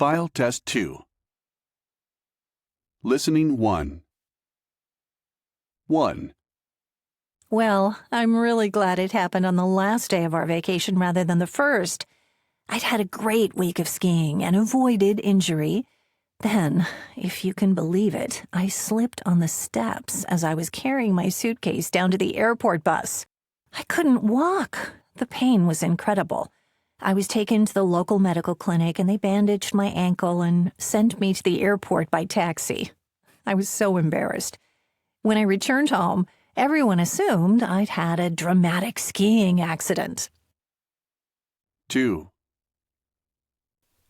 File Test 2. Listening 1. 1. Well, I'm really glad it happened on the last day of our vacation rather than the first. I'd had a great week of skiing and avoided injury. Then, if you can believe it, I slipped on the steps as I was carrying my suitcase down to the airport bus. I couldn't walk. The pain was incredible. I was taken to the local medical clinic and they bandaged my ankle and sent me to the airport by taxi. I was so embarrassed. When I returned home, everyone assumed I'd had a dramatic skiing accident. 2.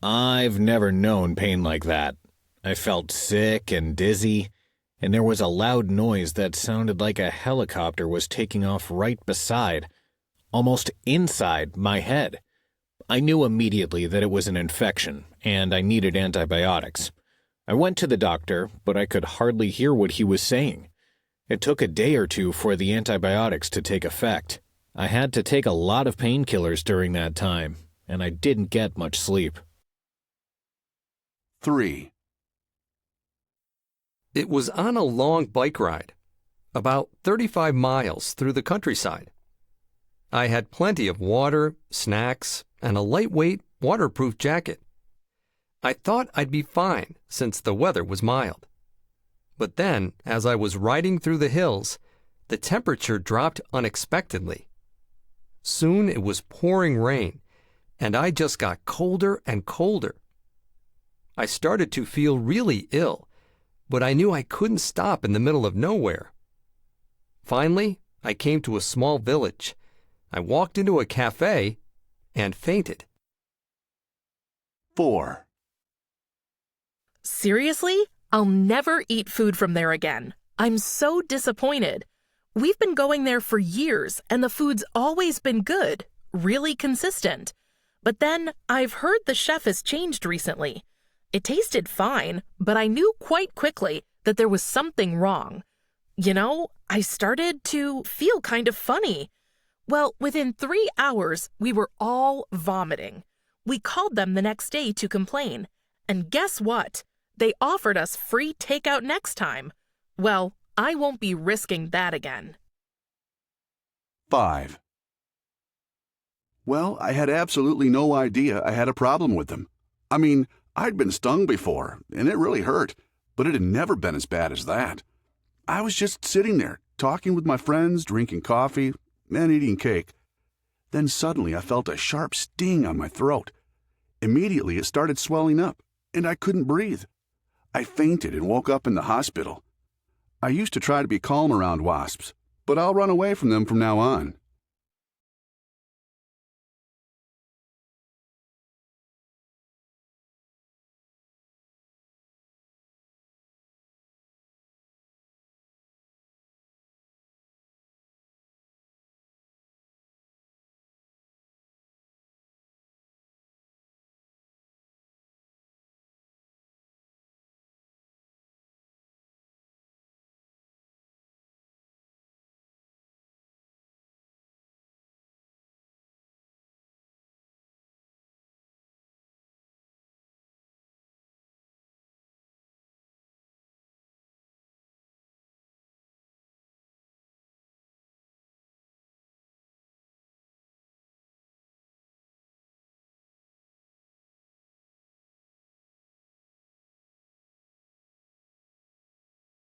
I've never known pain like that. I felt sick and dizzy, and there was a loud noise that sounded like a helicopter was taking off right beside, almost inside my head. I knew immediately that it was an infection, and I needed antibiotics. I went to the doctor, but I could hardly hear what he was saying. It took a day or two for the antibiotics to take effect. I had to take a lot of painkillers during that time, and I didn't get much sleep. 3. It was on a long bike ride, about 35 miles through the countryside. I had plenty of water, snacks, and a lightweight, waterproof jacket. I thought I'd be fine since the weather was mild. But then, as I was riding through the hills, the temperature dropped unexpectedly. Soon it was pouring rain, and I just got colder and colder. I started to feel really ill, but I knew I couldn't stop in the middle of nowhere. Finally, I came to a small village. I walked into a cafe and fainted. 4. Seriously? I'll never eat food from there again. I'm so disappointed. We've been going there for years, and the food's always been good, really consistent. But then, I've heard the chef has changed recently. It tasted fine, but I knew quite quickly that there was something wrong. You know, I started to feel kind of funny. Well, within 3 hours, we were all vomiting. We called them the next day to complain. And guess what? They offered us free takeout next time. Well, I won't be risking that again. 5. Well, I had absolutely no idea I had a problem with them. I mean, I'd been stung before, and it really hurt, but it had never been as bad as that. I was just sitting there, talking with my friends, drinking coffee, and eating cake. Then suddenly I felt a sharp sting on my throat. Immediately it started swelling up, and I couldn't breathe. I fainted and woke up in the hospital. I used to try to be calm around wasps, but I'll run away from them from now on.